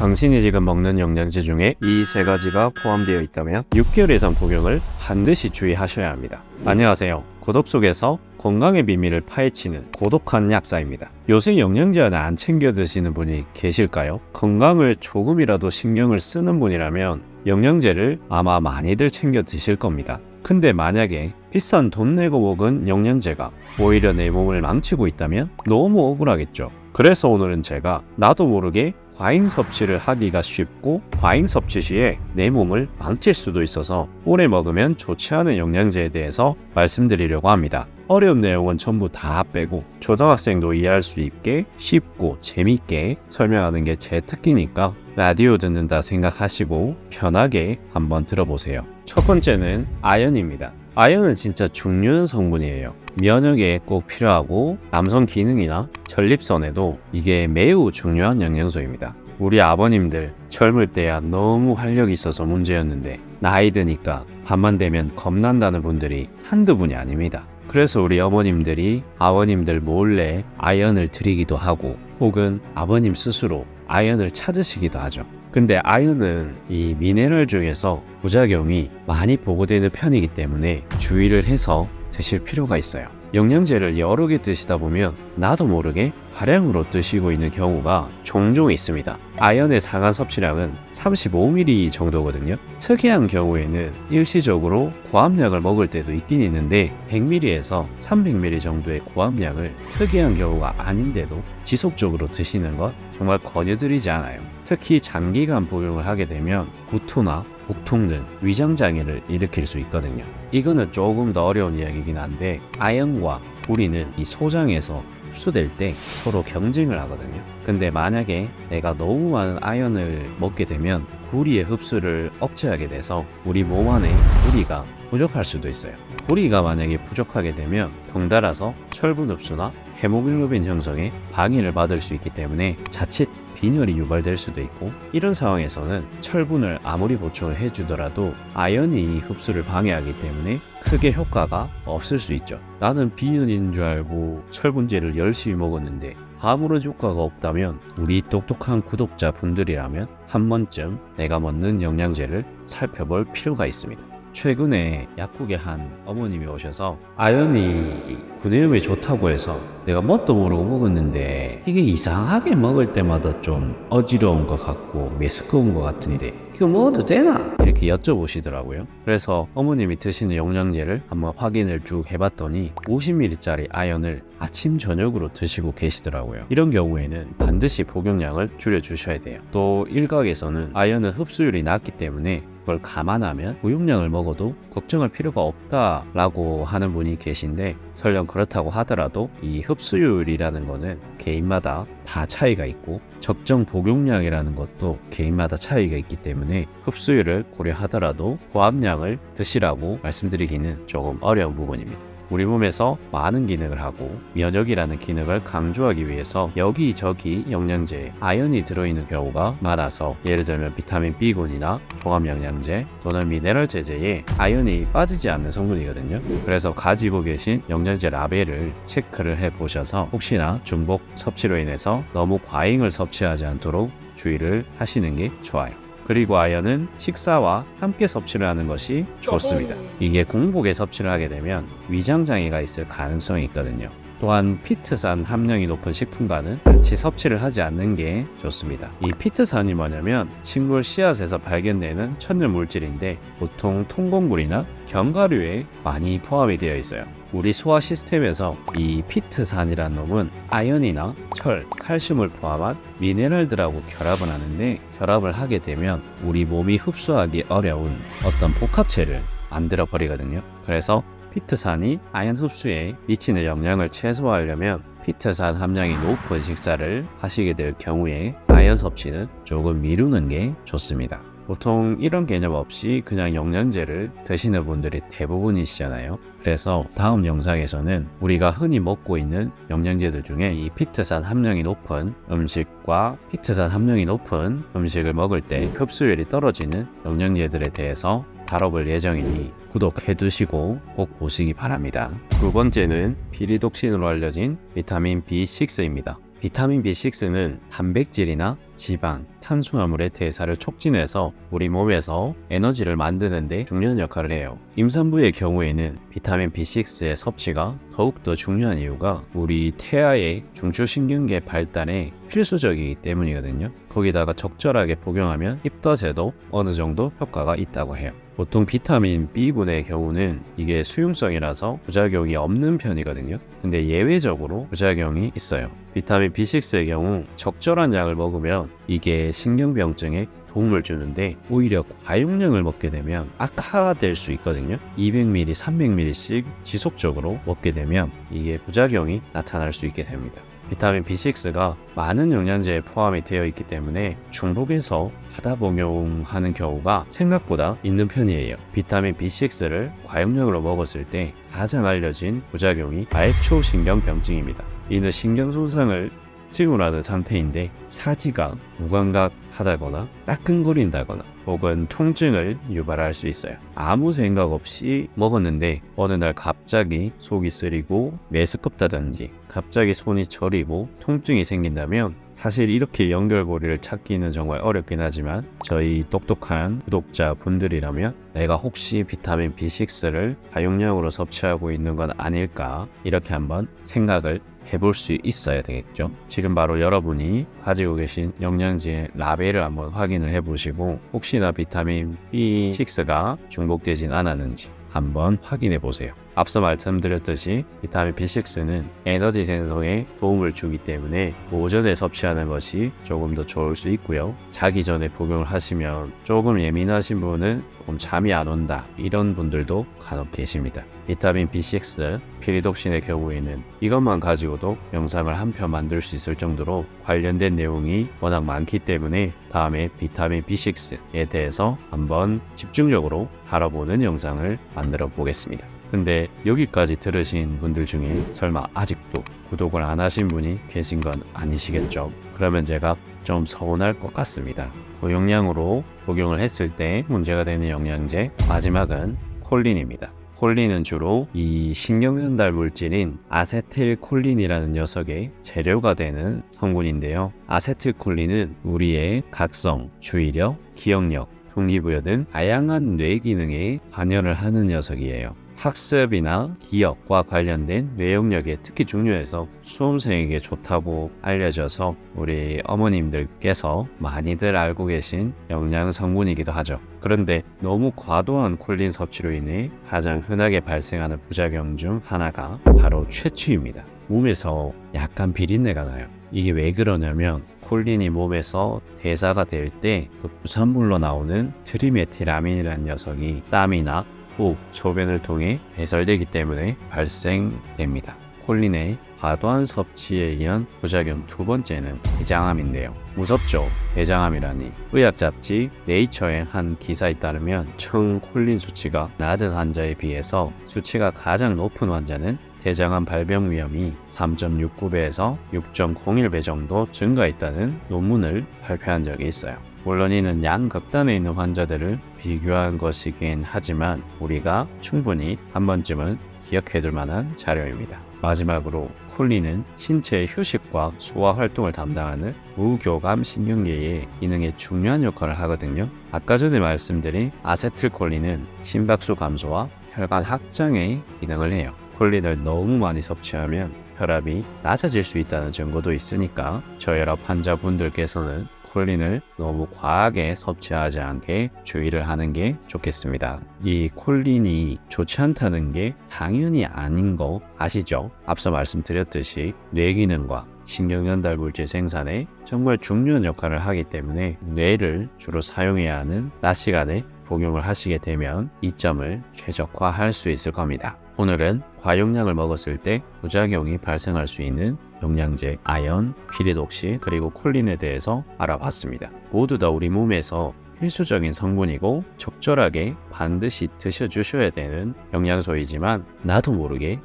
당신이 지금 먹는 영양제 중에 이 세 가지가 포함되어 있다면 6개월 이상 복용을 반드시 주의하셔야 합니다. 안녕하세요. 고독 속에서 건강의 비밀을 파헤치는 고독한 약사입니다. 요새 영양제 하나 안 챙겨 드시는 분이 계실까요? 건강을 조금이라도 신경을 쓰는 분이라면 영양제를 아마 많이들 챙겨 드실 겁니다. 근데 만약에 비싼 돈 내고 먹은 영양제가 오히려 내 몸을 망치고 있다면 너무 억울하겠죠. 그래서 오늘은 제가 나도 모르게 과잉 섭취를 하기가 쉽고 과잉 섭취 시에 내 몸을 망칠 수도 있어서 오래 먹으면 좋지 않은 영양제에 대해서 말씀드리려고 합니다. 어려운 내용은 전부 다 빼고 초등학생도 이해할 수 있게 쉽고 재밌게 설명하는 게 제 특기니까 라디오 듣는다 생각하시고 편하게 한번 들어보세요. 첫 번째는 아연입니다. 아연은 진짜 중요한 성분이에요. 면역에 꼭 필요하고 남성 기능이나 전립선에도 이게 매우 중요한 영양소입니다. 우리 아버님들 젊을 때야 너무 활력이 있어서 문제였는데 나이 드니까 밤만 되면 겁난다는 분들이 한두 분이 아닙니다. 그래서 우리 어머님들이 아버님들 몰래 아연을 드리기도 하고 혹은 아버님 스스로 아연을 찾으시기도 하죠. 근데 아연은 이 미네랄 중에서 부작용이 많이 보고되는 편이기 때문에 주의를 해서 드실 필요가 있어요. 영양제를 여러 개 드시다 보면 나도 모르게 과량으로 드시고 있는 경우가 종종 있습니다. 아연의 상한 섭취량은 35ml 정도거든요. 특이한 경우에는 일시적으로 고함량을 먹을 때도 있긴 있는데 100ml에서 300ml 정도의 고함량을 특이한 경우가 아닌데도 지속적으로 드시는 것 정말 권유드리지 않아요. 특히 장기간 복용을 하게 되면 구토나 복통 등 위장장애를 일으킬 수 있거든요. 이거는 조금 더 어려운 이야기긴 한데 아연과 우리는 이 소장에서 흡수될 때 서로 경쟁을 하거든요. 근데 만약에 내가 너무 많은 아연을 먹게 되면 구리의 흡수를 억제하게 돼서 우리 몸 안에 구리가 부족할 수도 있어요. 구리가 만약에 부족하게 되면 덩달아서 철분 흡수나 헤모글로빈 형성에 방해를 받을 수 있기 때문에 자칫 빈혈이 유발될 수도 있고 이런 상황에서는 철분을 아무리 보충을 해주더라도 아연이 흡수를 방해하기 때문에 크게 효과가 없을 수 있죠. 나는 빈혈인 줄 알고 철분제를 열심히 먹었는데 아무런 효과가 없다면 우리 똑똑한 구독자 분들이라면 한 번쯤 내가 먹는 영양제를 살펴볼 필요가 있습니다. 최근에 약국에 한 어머님이 오셔서 아연이 구내염에 좋다고 해서 내가 뭣도 모르고 먹었는데 이게 이상하게 먹을 때마다 좀 어지러운 것 같고 메스꺼운 것 같은데 이거 먹어도 되나? 이렇게 여쭤보시더라고요. 그래서 어머님이 드시는 영양제를 한번 확인을 쭉 해봤더니 50ml짜리 아연을 아침 저녁으로 드시고 계시더라고요. 이런 경우에는 반드시 복용량을 줄여주셔야 돼요. 또 일각에서는 아연은 흡수율이 낮기 때문에 그걸 감안하면 복용량을 먹어도 걱정할 필요가 없다라고 하는 분이 계신데 설령 그렇다고 하더라도 이 흡수율이라는 거는 개인마다 다 차이가 있고 적정 복용량이라는 것도 개인마다 차이가 있기 때문에 흡수율을 고려하더라도 고함량을 드시라고 말씀드리기는 조금 어려운 부분입니다. 우리 몸에서 많은 기능을 하고 면역이라는 기능을 강조하기 위해서 여기저기 영양제에 아연이 들어있는 경우가 많아서 예를 들면 비타민 B군이나 종합영양제 또는 미네랄 제제에 아연이 빠지지 않는 성분이거든요. 그래서 가지고 계신 영양제 라벨을 체크를 해보셔서 혹시나 중복 섭취로 인해서 너무 과잉을 섭취하지 않도록 주의를 하시는 게 좋아요. 그리고 아연은 식사와 함께 섭취를 하는 것이 좋습니다. 이게 공복에 섭취를 하게 되면 위장장애가 있을 가능성이 있거든요. 또한 피트산 함량이 높은 식품과는 같이 섭취를 하지 않는 게 좋습니다. 이 피트산이 뭐냐면 식물 씨앗에서 발견되는 천연 물질인데 보통 통곡물이나 견과류에 많이 포함이 되어 있어요. 우리 소화 시스템에서 이 피트산이라는 놈은 아연이나 철, 칼슘을 포함한 미네랄들하고 결합을 하는데 결합을 하게 되면 우리 몸이 흡수하기 어려운 어떤 복합체를 만들어 버리거든요. 그래서 피트산이 아연 흡수에 미치는 영향을 최소화하려면 피트산 함량이 높은 식사를 하시게 될 경우에 아연 섭취는 조금 미루는 게 좋습니다. 보통 이런 개념 없이 그냥 영양제를 드시는 분들이 대부분이시잖아요. 그래서 다음 영상에서는 우리가 흔히 먹고 있는 영양제들 중에 이 피트산 함량이 높은 음식과 피트산 함량이 높은 음식을 먹을 때 흡수율이 떨어지는 영양제들에 대해서 다뤄볼 예정이니 구독해 두시고 꼭 보시기 바랍니다. 두 번째는 비리독신으로 알려진 비타민 B6입니다. 비타민 B6는 단백질이나 지방, 탄수화물의 대사를 촉진해서 우리 몸에서 에너지를 만드는데 중요한 역할을 해요. 임산부의 경우에는 비타민 B6의 섭취가 더욱더 중요한 이유가 우리 태아의 중추신경계 발달에 필수적이기 때문이거든요. 거기다가 적절하게 복용하면 입덧에도 어느 정도 효과가 있다고 해요. 보통 비타민 B군의 경우는 이게 수용성이라서 부작용이 없는 편이거든요. 근데 예외적으로 부작용이 있어요. 비타민 B6의 경우 적절한 양을 먹으면 이게 신경병증에 도움을 주는데 오히려 과용량을 먹게 되면 악화될 수 있거든요. 200ml, 300ml씩 지속적으로 먹게 되면 이게 부작용이 나타날 수 있게 됩니다. 비타민 B6가 많은 영양제에 포함이 되어 있기 때문에 중복해서 하다 복용하는 경우가 생각보다 있는 편이에요. 비타민 B6를 과용량으로 먹었을 때 가장 알려진 부작용이 말초신경병증입니다. 이는 신경 손상을 찌우라는 상태인데 사지가 무감각하다거나 따끔거린다거나 혹은 통증을 유발할 수 있어요. 아무 생각 없이 먹었는데 어느 날 갑자기 속이 쓰리고 메스껍다든지 갑자기 손이 저리고 통증이 생긴다면 사실 이렇게 연결고리를 찾기는 정말 어렵긴 하지만 저희 똑똑한 구독자분들이라면 내가 혹시 비타민 B6를 다용량으로 섭취하고 있는 건 아닐까 이렇게 한번 생각을 해볼 수 있어야 되겠죠. 지금 바로 여러분이 가지고 계신 영양제의 라벨을 한번 확인을 해보시고 혹시나 비타민 B6가 중복되진 않았는지 한번 확인해 보세요. 앞서 말씀드렸듯이 비타민 B6는 에너지 생성에 도움을 주기 때문에 오전에 섭취하는 것이 조금 더 좋을 수 있고요. 자기 전에 복용을 하시면 조금 예민하신 분은 조금 잠이 안 온다 이런 분들도 간혹 계십니다. 비타민 B6 피리독신의 경우에는 이것만 가지고도 영상을 한 편 만들 수 있을 정도로 관련된 내용이 워낙 많기 때문에 다음에 비타민 B6에 대해서 한번 집중적으로 알아보는 영상을 만들어 보겠습니다. 근데 여기까지 들으신 분들 중에 설마 아직도 구독을 안 하신 분이 계신 건 아니시겠죠? 그러면 제가 좀 서운할 것 같습니다. 고용량으로 복용을 했을 때 문제가 되는 영양제 마지막은 콜린입니다. 콜린은 주로 이 신경전달 물질인 아세틸콜린이라는 녀석의 재료가 되는 성분인데요. 아세틸콜린은 우리의 각성, 주의력, 기억력, 동기부여 등 다양한 뇌 기능에 관여를 하는 녀석이에요. 학습이나 기억과 관련된 뇌용력에 특히 중요해서 수험생에게 좋다고 알려져서 우리 어머님들께서 많이들 알고 계신 영양 성분이기도 하죠. 그런데 너무 과도한 콜린 섭취로 인해 가장 흔하게 발생하는 부작용 중 하나가 바로 채취입니다. 몸에서 약간 비린내가 나요. 이게 왜 그러냐면 콜린이 몸에서 대사가 될 때 그 부산물로 나오는 트리메틸아민이라는 녀석이 땀이나 후, 소변을 통해 배설되기 때문에 발생됩니다. 콜린의 과도한 섭취에 의한 부작용 두 번째는 대장암인데요. 무섭죠? 대장암이라니. 의학 잡지 네이처의 한 기사에 따르면 총 콜린 수치가 낮은 환자에 비해서 수치가 가장 높은 환자는 대장암 발병 위험이 3.69배에서 6.01배 정도 증가했다는 논문을 발표한 적이 있어요. 물론 이는 양극단에 있는 환자들을 비교한 것이긴 하지만 우리가 충분히 한 번쯤은 기억해둘 만한 자료입니다. 마지막으로 콜린은 신체의 휴식과 소화 활동을 담당하는 무교감 신경계의 기능에 중요한 역할을 하거든요. 아까 전에 말씀드린 아세틸콜린은 심박수 감소와 혈관 확장의 기능을 해요. 콜린을 너무 많이 섭취하면 혈압이 낮아질 수 있다는 증거도 있으니까 저혈압 환자분들께서는 콜린을 너무 과하게 섭취하지 않게 주의를 하는 게 좋겠습니다. 이 콜린이 좋지 않다는 게 당연히 아닌 거 아시죠? 앞서 말씀드렸듯이 뇌 기능과 신경전달 물질 생산에 정말 중요한 역할을 하기 때문에 뇌를 주로 사용해야 하는 낮 시간에 복용을 하시게 되면 이점을 최적화할 수 있을 겁니다. 오늘은 과용량을 먹었을 때 부작용이 발생할 수 있는 영양제, 아연, 피리독신, 그리고 콜린에 대해서 알아봤습니다. 모두 다 우리 몸에서 필수적인 성분이고 적절하게 반드시 드셔주셔야 되는 영양소이지만 나도 모르게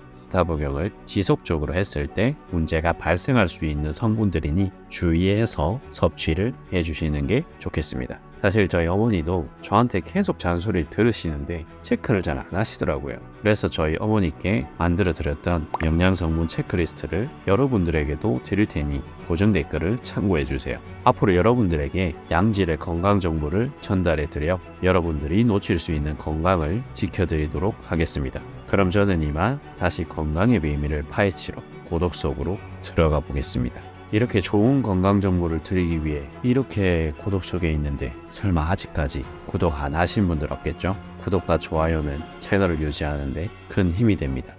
복용을 지속적으로 했을 때 문제가 발생할 수 있는 성분들이니 주의해서 섭취를 해주시는 게 좋겠습니다. 사실 저희 어머니도 저한테 계속 잔소리를 들으시는데 체크를 잘 안 하시더라고요. 그래서 저희 어머니께 만들어 드렸던 영양성분 체크리스트를 여러분들에게도 드릴 테니 고정 댓글을 참고해 주세요. 앞으로 여러분들에게 양질의 건강 정보를 전달해 드려 여러분들이 놓칠 수 있는 건강을 지켜드리도록 하겠습니다. 그럼 저는 이만 다시 건강의 비밀을 파헤치러 고독 속으로 들어가 보겠습니다. 이렇게 좋은 건강 정보를 드리기 위해 이렇게 고독 속에 있는데 설마 아직까지 구독 안 하신 분들 없겠죠? 구독과 좋아요는 채널을 유지하는 데 큰 힘이 됩니다.